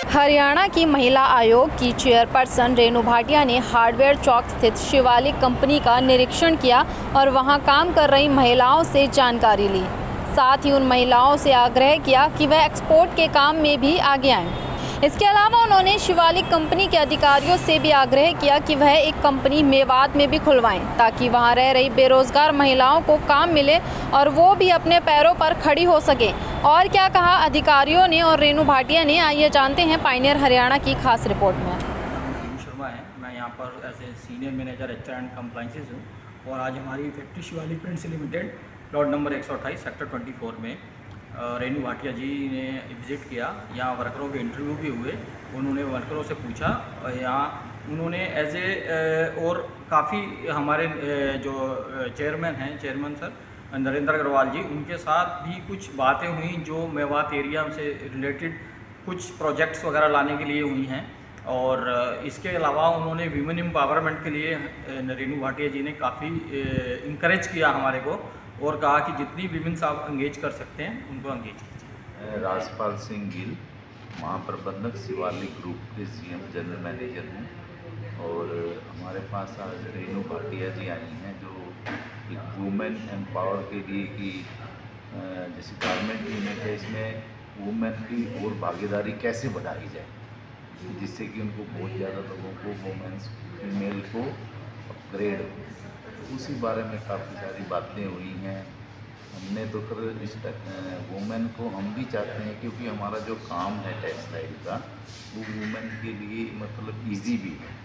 हरियाणा की महिला आयोग की चेयरपर्सन रेणु भाटिया ने हार्डवेयर चौक स्थित शिवालिक कंपनी का निरीक्षण किया और वहां काम कर रही महिलाओं से जानकारी ली। साथ ही उन महिलाओं से आग्रह किया कि वह एक्सपोर्ट के काम में भी आगे आएं। इसके अलावा उन्होंने शिवालिक कंपनी के अधिकारियों से भी आग्रह किया कि वह एक कंपनी मेवात में भी खुलवाएं, ताकि वहां रह रही बेरोजगार महिलाओं को काम मिले और वो भी अपने पैरों पर खड़ी हो सके। और क्या कहा अधिकारियों ने और रेणु भाटिया ने, आइए जानते हैं पायनियर हरियाणा की खास रिपोर्ट में। शर्मा है, मैं यहाँ पर as a senior manager HR and compliances हूँ और आज हमारी factory Shivalik Prints Limited plot number 128 sector 24 में रेणु भाटिया जी ने विज़िट किया। यहाँ वर्करों के इंटरव्यू भी हुए। उन्होंने वर्करों से पूछा, यहाँ उन्होंने एज ए और काफ़ी हमारे जो चेयरमैन सर नरेंद्र अग्रवाल जी, उनके साथ भी कुछ बातें हुई जो मेवात एरिया से रिलेटेड कुछ प्रोजेक्ट्स वगैरह लाने के लिए हुई हैं। और इसके अलावा उन्होंने वीमेन एम्पावरमेंट के लिए रेणु भाटिया जी ने काफ़ी इंकरेज किया हमारे को और कहा कि जितनी विमेंस आप एंगेज कर सकते हैं उनको एंगेज कीजिए। राजपाल सिंह गिल, महाप्रबंधक शिवालिक ग्रुप के सीएम जनरल मैनेजर हैं और हमारे पास आज रेणु भाटिया जी आई हैं जो एक वुमेन एम्पावर के लिए कि जैसे गारमेंट यूनिट है, इसमें वुमेन की और भागीदारी कैसे बढ़ाई जाए जिससे कि उनको बहुत ज़्यादा लोगों को वुमेन्स फीमेल को अपग्रेड हो। उसी बारे में काफ़ी सारी बातें हुई हैं। हमने तो फिर इस वुमेन को हम भी चाहते हैं, क्योंकि हमारा जो काम है टेक्सटाइल का वो वुमेन के लिए मतलब इजी भी है।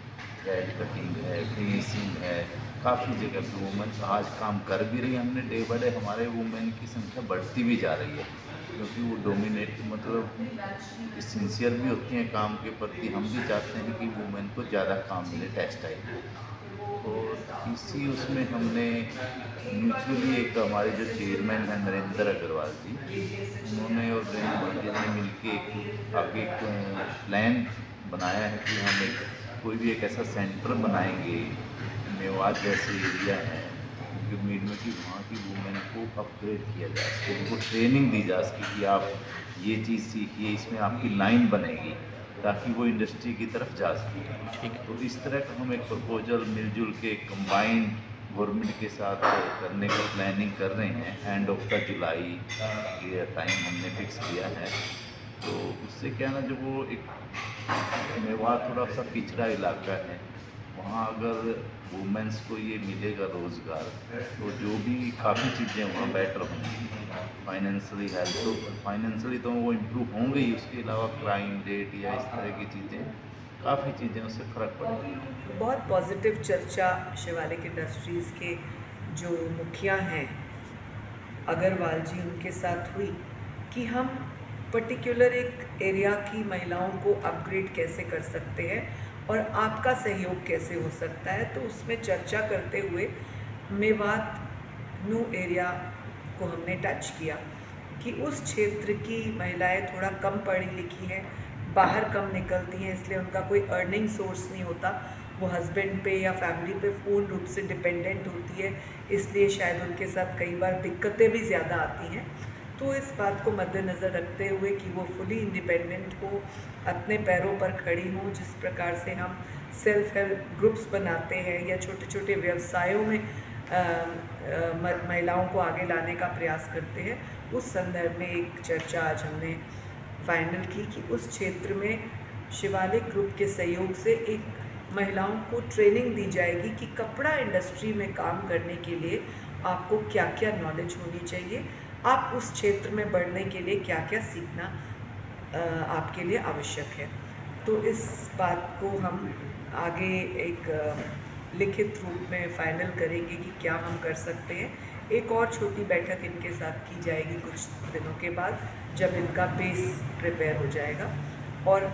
थ्रेड कटिंग है, फिनिशिंग है, काफ़ी जगह पे वुमेन आज काम कर भी रही है। हमने डे बाय डे हमारे वुमेन की संख्या बढ़ती भी जा रही है, क्योंकि वो डोमिनेट मतलब सिंसियर भी होती हैं काम के प्रति। हम भी चाहते हैं कि वुमेन को ज़्यादा काम मिले टेक्सटाइल में। और इसी उसमें हमने म्यूचुअली एक हमारे जो चेयरमैन हैं नरेंद्र अग्रवाल जी, उन्होंने और रेणु भाटिया ने मिलके एक आगे प्लान बनाया है कि हम कोई भी एक ऐसा सेंटर बनाएंगे मेवात जैसे एरिया है मीड में, कि वहाँ की वुमेन को अपग्रेड किया जा सके, उनको ट्रेनिंग दी जा सके कि आप ये चीज़ सीखिए, इसमें आपकी लाइन बनेगी ताकि वो इंडस्ट्री की तरफ जा सके। ठीक है, तो इस तरह का हम एक प्रपोजल मिलजुल के कंबाइंड गवर्नमेंट के साथ करने का प्लानिंग कर रहे हैं। एंड ऑफ द जुलाई ये टाइम हमने फिक्स किया है। तो उससे क्या ना, जो वो एक मेवात थोड़ा सा पिछड़ा इलाका है, वहाँ अगर वुमेन्स को ये मिलेगा रोज़गार तो जो भी काफ़ी चीज़ें वहाँ बेटर होंगी। फाइनेंशियली हेल्थ तो फाइनेंशियली तो वो इम्प्रूव होंगे ही, उसके अलावा क्राइम रेट या इस तरह की चीज़ें काफ़ी चीज़ें उससे फ़र्क पड़ेगी। बहुत पॉजिटिव चर्चा शिवालिक इंडस्ट्रीज़ के जो मुखिया हैं अग्रवाल जी, उनके साथ हुई कि हम पर्टिकुलर एक एरिया की महिलाओं को अपग्रेड कैसे कर सकते हैं और आपका सहयोग कैसे हो सकता है। तो उसमें चर्चा करते हुए मेवात न्यू एरिया को हमने टच किया कि उस क्षेत्र की महिलाएं थोड़ा कम पढ़ी लिखी हैं, बाहर कम निकलती हैं, इसलिए उनका कोई अर्निंग सोर्स नहीं होता। वो हस्बैंड पे या फैमिली पे पूर्ण रूप से डिपेंडेंट होती है, इसलिए शायद उनके साथ कई बार दिक्कतें भी ज़्यादा आती हैं। तो इस बात को मद्देनज़र रखते हुए कि वो फुली इंडिपेंडेंट हो, अपने पैरों पर खड़ी हो, जिस प्रकार से हम सेल्फ हेल्प ग्रुप्स बनाते हैं या छोटे छोटे व्यवसायों में महिलाओं को आगे लाने का प्रयास करते हैं, उस संदर्भ में एक चर्चा आज हमने फाइनल की कि उस क्षेत्र में शिवालिक ग्रुप के सहयोग से एक महिलाओं को ट्रेनिंग दी जाएगी कि कपड़ा इंडस्ट्री में काम करने के लिए आपको क्या क्या नॉलेज होनी चाहिए, आप उस क्षेत्र में बढ़ने के लिए क्या क्या सीखना आपके लिए आवश्यक है। तो इस बात को हम आगे एक लिखित रूप में फाइनल करेंगे कि क्या हम कर सकते हैं। एक और छोटी बैठक इनके साथ की जाएगी कुछ दिनों के बाद, जब इनका बेस प्रिपेयर हो जाएगा। और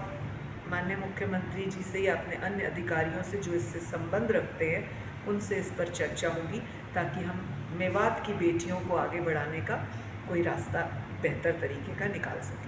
माननीय मुख्यमंत्री जी से या अपने अन्य अधिकारियों से जो इससे संबंध रखते हैं उनसे इस पर चर्चा होगी, ताकि हम मेवात की बेटियों को आगे बढ़ाने का कोई रास्ता बेहतर तरीके का निकाल सकें।